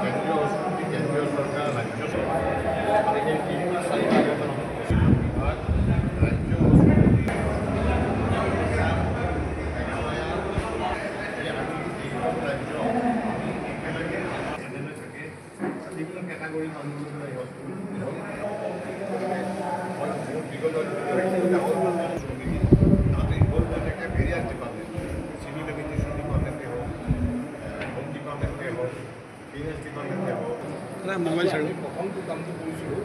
কেন্দ্রীয় সংস্কৃতি কেন্দ্রীয় সরকার রাজ্য সরকার এই তিনটা চাৰিটা বিভাগ রাজ্য বিভিন্ন ক্যাটাগরি মানুষগুলো বিগত একটা বেরিয়ে আসতে পারবে সিভিল এভিয়েশন ডিপার্টমেন্টে হোক হোম ডিপার্টমেন্টে হোক বিজনেস ডিপার্টমেন্টে হোক মোবাইল ছাড়ি প্রথমটো কামটো কৰিছিলোঁ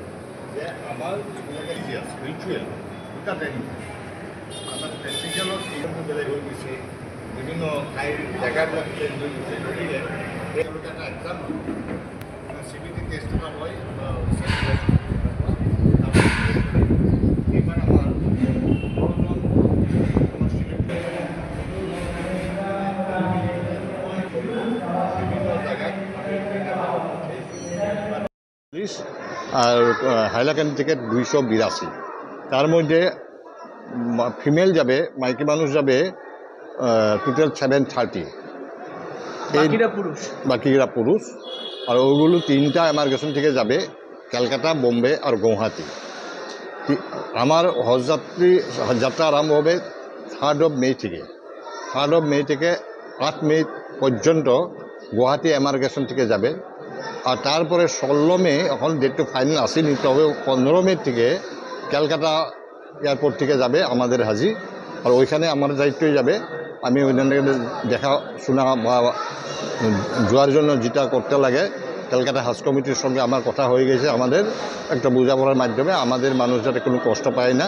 যে আমাৰ যিবিলাক আছে ৰিচুৱেল দুটা ট্ৰেইনিং আমাৰ প্ৰেক্টিকেলত এইটো বেলেগ হৈ গৈছে বিভিন্ন ঠাইৰ জেগাবিলাক চেঞ্জ হৈ গৈছে গতিকে তেওঁলোকে এটা এক্সাম CBT টেষ্ট এটা হয় এইবাৰ আমাৰ আর হাইলাকান্দি থেকে 282 তার মধ্যে ফিমেল যাবে মাইকি মানুষ যাবে টোটাল 730 বাকিরা পুরুষ আর ওগুলো তিনটা এমার্গেশন থেকে যাবে ক্যালকাটা বোম্বে আর গুয়াহাটি আমার যাত্রা আরম্ভ হবে 3rd মে থেকে 3rd মে থেকে 8 মে পর্যন্ত গুয়াহাটি এমার্গেশন থেকে যাবে আর তারপরে 16 মে এখন ডেটটা ফাইনাল আসেনি তবে 15 মে থেকে ক্যালকাটা এয়ারপোর্ট থেকে যাবে আমাদের হাজি আর ওইখানে আমার দায়িত্বই যাবে আমি ওইখান থেকে দেখাশোনা বা যাওয়ার জন্য যেটা করতে লাগে ক্যালকাটা হাজ কমিটির সঙ্গে আমার কথা হয়ে গেছে আমাদের একটা বোঝাপড়ার মাধ্যমে আমাদের মানুষ যাতে কোনো কষ্ট পায় না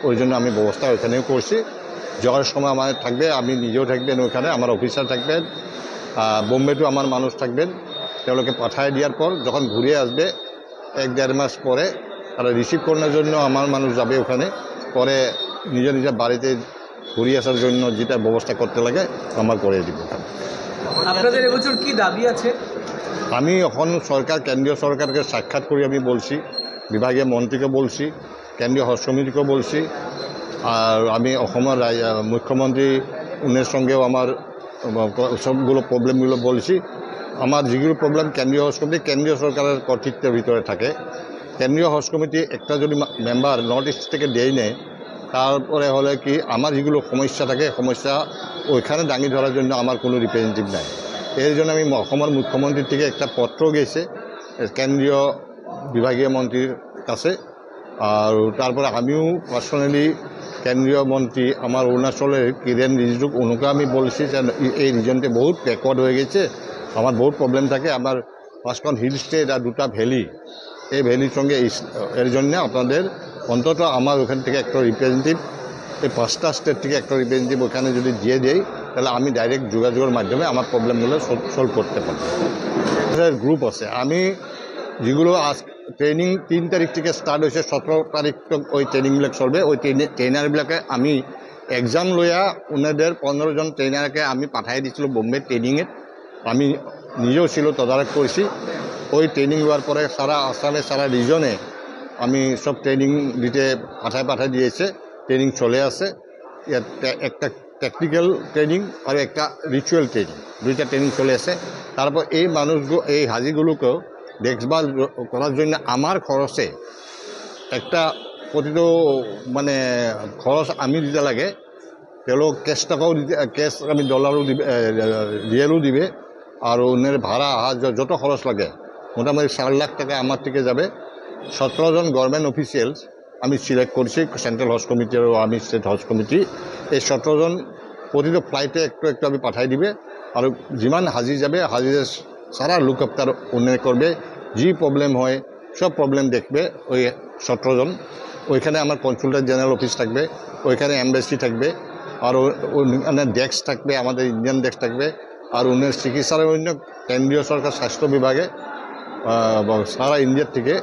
ওই জন্য আমি ব্যবস্থা ওইখানেও করছি যাওয়ার সময় আমার থাকবে আমি নিজেও থাকবেন ওইখানে আমার অফিসার থাকবেন বোম্বেটো আমার মানুষ থাকবেন তেওঁলোকে পাঠাই দেওয়ার পর যখন ঘুরে আসবে 1-1.5 মাস পরে তারা রিসিভ করার জন্য আমার মানুষ যাবে ওখানে পরে নিজের নিজের বাড়িতে ঘুরে আসার জন্য যেটা ব্যবস্থা করতে লাগে আমার করে দিব। আপনাদের এবছর কি দাবি আছে? আমি এখন সরকার কেন্দ্রীয় সরকারকে সাক্ষাৎ করে আমি বলছি বিভাগীয় মন্ত্রীকে বলছি কেন্দ্রীয় হজ সমিতিকেও বলছি আর আমি অসমের মুখ্যমন্ত্রী উনের সঙ্গেও আমার সবগুলো প্রবলেমগুলো বলছি আমার যেগুলো প্রবলেম কেন্দ্রীয় হজ কমিটি কেন্দ্রীয় সরকারের কর্তৃত্বের ভিতরে থাকে কেন্দ্রীয় হজ কমিটি একটা যদি মেম্বার নর্থ ইস্ট থেকে দেয় নেয় তারপরে হলে কি আমার যেগুলো সমস্যা থাকে সমস্যা ওইখানে দাঙি ধরার জন্য আমার কোনো রিপ্রেজেন্টেটিভ নাই এর জন্য আমি অসমের মুখ্যমন্ত্রীর থেকে একটা পত্র গেছে কেন্দ্রীয় বিভাগীয় মন্ত্রীর কাছে আর তারপরে আমিও পার্সোনালি কেন্দ্রীয় মন্ত্রী আমার অরুণাচলের কিরেন রিজিজুক ওনাকে আমি বলছি যে এই রিজনটি বহুত ব্যাকওয়ার্ড হয়ে গেছে আমার বহুত প্রবলেম থাকে আমার 5খন হিল স্টেট আর 2টা ভ্যালি এই ভ্যালির সঙ্গে এর জন্য আপনাদের অন্তত আমার ওখান থেকে একটা রিপ্রেজেন্টেটিভ এই 5টা স্টেট থেকে একটা রিপ্রেজেন্টেটিভ ওখানে যদি দিয়ে দেয় তাহলে আমি ডাইরেক্ট যোগাযোগের মাধ্যমে আমার প্রবলেমগুলো সলভ করতে পারব গ্রুপ আছে আমি যেগুলো আজ ট্রেনিং 3 তারিখ থেকে স্টার্ট হয়েছে 17 তারিখ ওই ট্রেনিংবিলাক চলবে ওই ট্রেনারবিলাকে আমি এক্সাম লইয়া ওনাদের 15 জন ট্রেনারকে আমি পাঠাই দিয়েছিল বোম্বে ট্রেনিংয়ে আমি নিজেও ছিল তদারক করেছি ওই ট্রেনিং হওয়ার পরে সারা আসামে সারা রিজনে আমি সব ট্রেনিং দিতে পাঠাই দিয়েছে ট্রেনিং চলে আসে একটা টেকনিক্যাল ট্রেনিং আর একটা রিচুয়াল ট্রেনিং দুইটা ট্রেনিং চলে আসে তারপর এই মানুষগুলো এই হাজিগুলোকেও দেখভাল করার জন্য আমার খরচে একটা প্রতিটো মানে খরচ আমি দিতে লাগে তেওঁলোক কেশ টাকাও দিতে কেশ আমি ডলারও দিবে রিয়েলও দিবে আর ওনের ভাড়া যত খরচ লাগে মোটামুটি 4 লাখ টাকা আমার থেকে যাবে 17 জন গভর্নমেন্ট অফিসিয়ালস আমি সিলেক্ট করছি সেন্ট্রাল হজ কমিটি আর আমি স্টেট হজ কমিটি এই 17 জন প্রতিটো ফ্লাইটে একটু একটু আমি পাঠাই দিবে আর যিমান হাজি যাবে হাজিদের সারা লুক আফটার উন্নয়ন করবে যে প্রবলেম হয় সব প্রবলেম দেখবে ওই 17 জন ওইখানে আমার কনসুলেট জেনারেল অফিস থাকবে ওইখানে এমবেসি থাকবে আর ওখানে ডেস্ক থাকবে আমাদের ইন্ডিয়ান ডেস্ক থাকবে আর উন্নয়ন চিকিৎসার অন্য কেন্দ্রীয় সরকার স্বাস্থ্য বিভাগে সারা ইন্ডিয়ার থেকে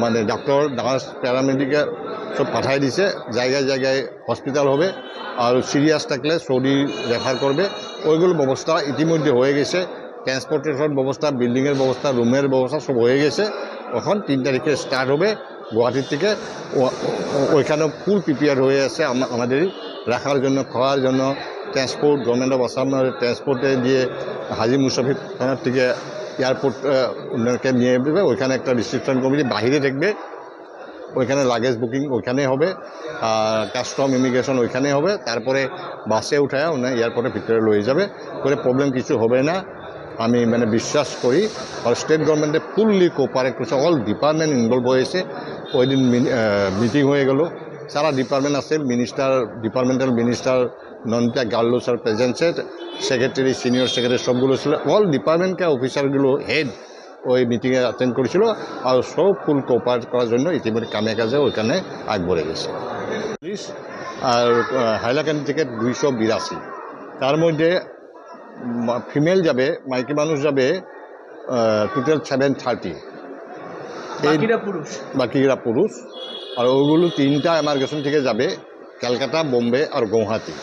মানে ডক্টর নার্স প্যারামেডিক্যাল সব পাঠাই দিছে জায়গায় জায়গায় হসপিটাল হবে আর সিরিয়াস থাকলে সৌদি রেফার করবে ওইগুলো ব্যবস্থা ইতিমধ্যে হয়ে গেছে ট্রান্সপোর্টেশন ব্যবস্থা বিল্ডিংয়ের ব্যবস্থা রুমের ব্যবস্থা সব হয়ে গেছে এখন 3 তারিখে স্টার্ট হবে গুয়াহাটির থেকে ওইখানে ফুল প্রিপেয়ার হয়ে আছে আমাদের রাখার জন্য খাওয়ার জন্য ট্রান্সপোর্ট গভর্নমেন্ট অফ আসামের ট্রান্সপোর্টে দিয়ে হাজি মুসাফির খানার থেকে এয়ারপোর্ট ওনাকে নিয়ে দেবে, ওইখানে একটা রিসিপশন কমিটি বাহিরে থাকবে, ওইখানে লাগেজ বুকিং ওইখানে হবে, আর কাস্টম ইমিগ্রেশন ওইখানে হবে, তারপরে বাসে উঠায় ওনার এয়ারপোর্টের ভিতরে লয়ে যাবে, করে প্রবলেম কিছু হবে না আমি মানে বিশ্বাস করি। আর স্টেট গভর্নমেন্টে ফুললি কোঅপারেট করছে, অল ডিপার্টমেন্ট ইনভলভ হয়েছে। ওই দিন মিটিং হয়ে গেল, সারা ডিপার্টমেন্ট আছে, departmental minister Nandita Gallo sir presented, secretary senior secretary সবগুলো ছিল, অল ডিপার্টমেন্টকে অফিসারগুলো হেড ওই মিটিংয়ে অ্যাটেন্ড করেছিল। আর সব ফুল কোঅপারেট করার জন্য ইতিমধ্যে কামে কাজে ওইখানে আগ বেড়ে গেছে। পুলিশ আর হাইলাকান্দি থেকে 282, তার মধ্যে ফিমেল যাবে, মাইকি মানুষ যাবে টোটাল 730, বাকিরা পুরুষ। আর ওইগুলো 3টা এমার্গেশন থেকে যাবে, ক্যালকাটা, বোম্বে আর গৌহাটি।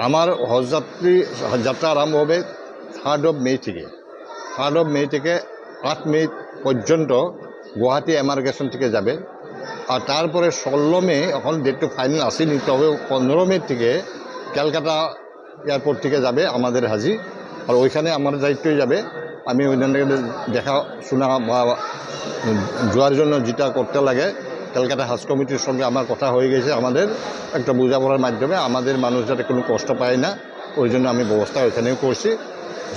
আমার যাত্রা আরম্ভ হবে 3rd of May থেকে। 3rd of May থেকে 8 May পর্যন্ত গুয়াহাটি এমার্গেশন থেকে যাবে। আর তারপরে 16 May, এখন ডেটটা ফাইনাল আসেনি, তবে 15 May থেকে ক্যালকাটা এয়ারপোর্ট থেকে যাবে আমাদের হাজি। আর ওইখানে আমার দায়িত্বই যাবে, আমি ওইখান থেকে দেখাশোনা বা যাওয়ার জন্য যেটা করতে লাগে, ক্যালকাটা হাজ কমিটির সঙ্গে আমার কথা হয়ে গেছে, আমাদের একটা বোঝাপড়ার মাধ্যমে আমাদের মানুষ যাতে কোনো কষ্ট পায় না, ওই জন্য আমি ব্যবস্থা ওইখানেও করছি।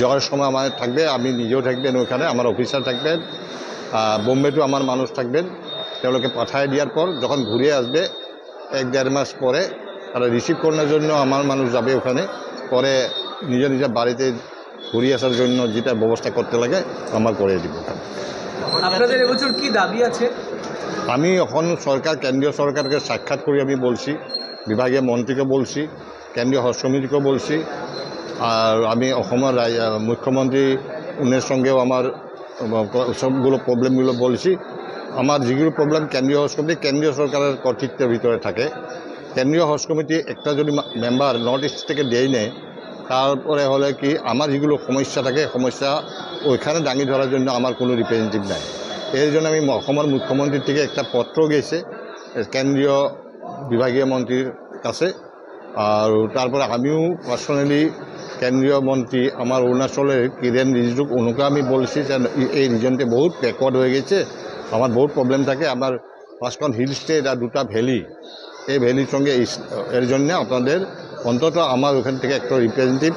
যাওয়ার সময় আমার থাকবে, আমি নিজেও থাকবেন ওইখানে, আমার অফিসার থাকবেন, বোম্বেতেও আমার মানুষ থাকবেন। তেওঁলোকে পাঠায় দেওয়ার পর যখন ঘুরে আসবে 1-1.5 মাস পরে, তারা রিসিভ করার জন্য আমার মানুষ যাবে ওখানে, পরে নিজের নিজের বাড়িতে ঘুরে আসার জন্য যেটা ব্যবস্থা করতে লাগে আমার করে দিব। আপনাদের এবছর কি দাবি আছে? আমি এখন কেন্দ্রীয় সরকারকে সাক্ষাৎ করে আমি বলছি, বিভাগীয় মন্ত্রীকে বলছি, কেন্দ্রীয় হজ সমিতিকে বলছি, আর আমি অসমের মুখ্যমন্ত্রী উনের সঙ্গেও আমার সবগুলো প্রবলেমগুলো বলছি। আমার যেগুলো প্রবলেম কেন্দ্রীয় হজ কমিটি, কেন্দ্রীয় সরকারের কর্তৃত্বের ভিতরে থাকে। কেন্দ্রীয় হজ কমিটি একটা যদি মেম্বার নর্থ ইস্ট থেকে দেয় নেয়, তারপরে হলে কি আমার যেগুলো সমস্যা থাকে, সমস্যা ওইখানে দাঙি ধরার জন্য আমার কোনো রিপ্রেজেন্টেটিভ নাই। এর জন্য আমি অসমের মুখ্যমন্ত্রীর থেকে একটা পত্র গেছে কেন্দ্রীয় বিভাগীয় মন্ত্রীর কাছে। আর তারপরে আমিও পার্সোনালি কেন্দ্রীয় মন্ত্রী আমার অরুণাচলের কিরেন রিজিজুক, ওনাকে আমি বলছি যে এই রিজনটি বহুত ব্যাকওয়ার্ড হয়ে গেছে, আমার বহুত প্রবলেম থাকে, আমার 5খন হিল স্টেট আর 2টা ভ্যালি, এই ভ্যালির সঙ্গে এর জন্য আপনাদের অন্তত আমার ওখান থেকে একটা রিপ্রেজেন্টেটিভ,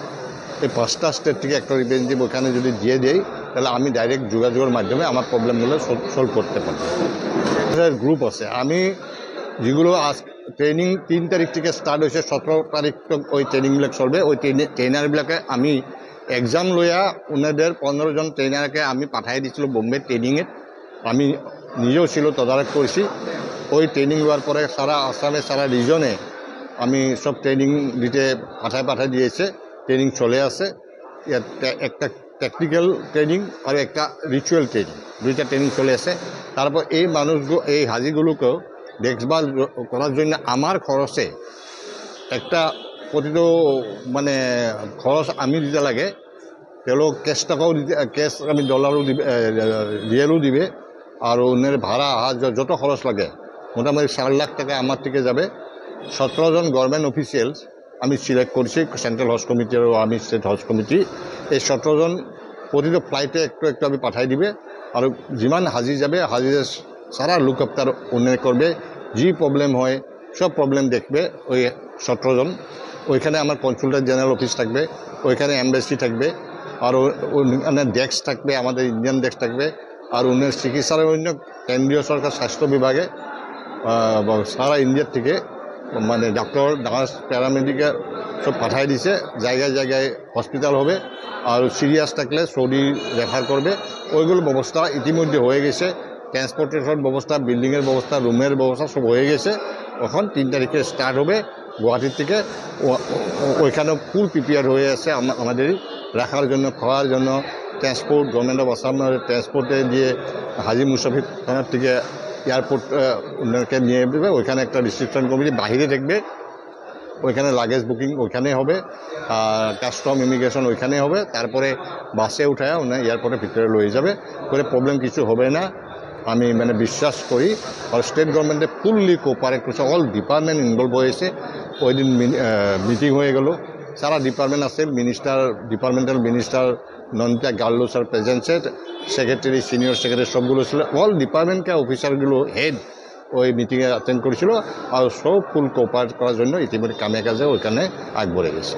এই 5টা স্টেট থেকে একটা রিপ্রেজেন্টেটিভ ওখানে যদি দিয়ে দেয়, তাহলে আমি ডাইরেক্ট যোগাযোগের মাধ্যমে আমার প্রবলেমগুলো সলভ করতে পারবো। গ্রুপ আছে, আমি যেগুলো আজ ট্রেনিং 3 তারিখ থেকে স্টার্ট হয়েছে, 17 তারিখ তক ওই ট্রেনিংবিলাক চলবে। ওই ট্রেনারবিলাকে আমি এক্সাম লইয়া ওনাদের 15 জন ট্রেনারকে আমি পাঠাই দিয়েছিলো বোম্বে ট্রেনিংয়ে। আমি নিজেও ছিল, তদারক করেছি। ওই ট্রেনিং লওয়ার পরে সারা আসামে, সারা রিজনে আমি সব ট্রেনিং দিতে পাঠাই দিয়েছে। ট্রেনিং চলে আসে, একটা টেকনিক্যাল ট্রেনিং আর একটা রিচুয়াল ট্রেনিং, 2টা ট্রেনিং চলে আসে। তারপর এই মানুষগুলো, এই হাজিগুলোকেও দেখভাল করার জন্য আমার খরচে একটা প্রতিটো মানে খরচ আমি দিতে লাগে। তেওঁলোক কেশ টাকাও দিতে, কেশ আমি ডলারও দিবে, রিয়েলও দিবে। আর ওনের ভাড়া যত খরচ লাগে মোটামুটি 4 লাখ টাকা আমার থেকে যাবে। 17 জন গভর্নমেন্ট অফিসিয়ালস আমি সিলেক্ট করছি, সেন্ট্রাল হজ কমিটি আর আমি স্টেট হজ কমিটি। এই 17 জন প্রতিটো ফ্লাইটে একটু একটু আমি পাঠাই দিবে। আর যিমান হাজি যাবে, হাজিদের সারা লুক আফটার উন্নয়ন করবে, যে প্রবলেম হয় সব প্রবলেম দেখবে ওই 17 জন। ওইখানে আমার কনসুলেট জেনারেল অফিস থাকবে, ওইখানে এমবেসি থাকবে, আর ওখানে ডেস্ক থাকবে, আমাদের ইন্ডিয়ান ডেস্ক থাকবে। আর উন্নয়ন চিকিৎসার জন্য কেন্দ্রীয় সরকার স্বাস্থ্য বিভাগে সারা ইন্ডিয়ার থেকে মানে ডাক্তার, নার্স, প্যারামেডিক্যাল সব পাঠাই দিছে। জায়গায় জায়গায় হসপিটাল হবে, আর সিরিয়াস থাকলে সৌদি রেফার করবে। ওইগুলো ব্যবস্থা ইতিমধ্যে হয়ে গেছে। ট্রান্সপোর্টেশন ব্যবস্থা, বিল্ডিংয়ের ব্যবস্থা, রুমের ব্যবস্থা সব হয়ে গেছে। এখন 3 তারিখে স্টার্ট হবে গুয়াহাটির থেকে। ওইখানেও ফুল প্রিপেয়ার হয়ে আছে আমাদের রাখার জন্য, খাওয়ার জন্য। ট্রান্সপোর্ট, গভর্নমেন্ট অফ আসামের ট্রান্সপোর্টে দিয়ে হাজি মুসাফির খানার থেকে এয়ারপোর্ট ওনাকে নিয়ে দেবে, ওইখানে একটা রিসিপশন কমিটি বাহিরে থাকবে, ওইখানে লাগেজ বুকিং ওইখানে হবে, আর কাস্টম ইমিগ্রেশন ওইখানে হবে। তারপরে বাসে উঠায় ওনার এয়ারপোর্টের ভিতরে লয়ে যাবে, করে প্রবলেম কিছু হবে না আমি মানে বিশ্বাস করি। আর স্টেট গভর্নমেন্টে ফুললি কোঅপারেট করছে, অল ডিপার্টমেন্ট ইনভলভ হয়েছে। ওই দিন মিটিং হয়ে গেল, সারা ডিপার্টমেন্ট আছে, departmental minister Nandita Garlo sir প্রেজেন্সে, সেক্রেটারি, সিনিয়র সেক্রেটারি সবগুলো ছিল, অল ডিপার্টমেন্টকে অফিসারগুলো হেড ওই মিটিংয়ে অ্যাটেন্ড করেছিল আর সব ফুল কোঅপারেট করার জন্য ইতিমধ্যে কামে কাজে ওইখানে আগ বড়ে গেছে।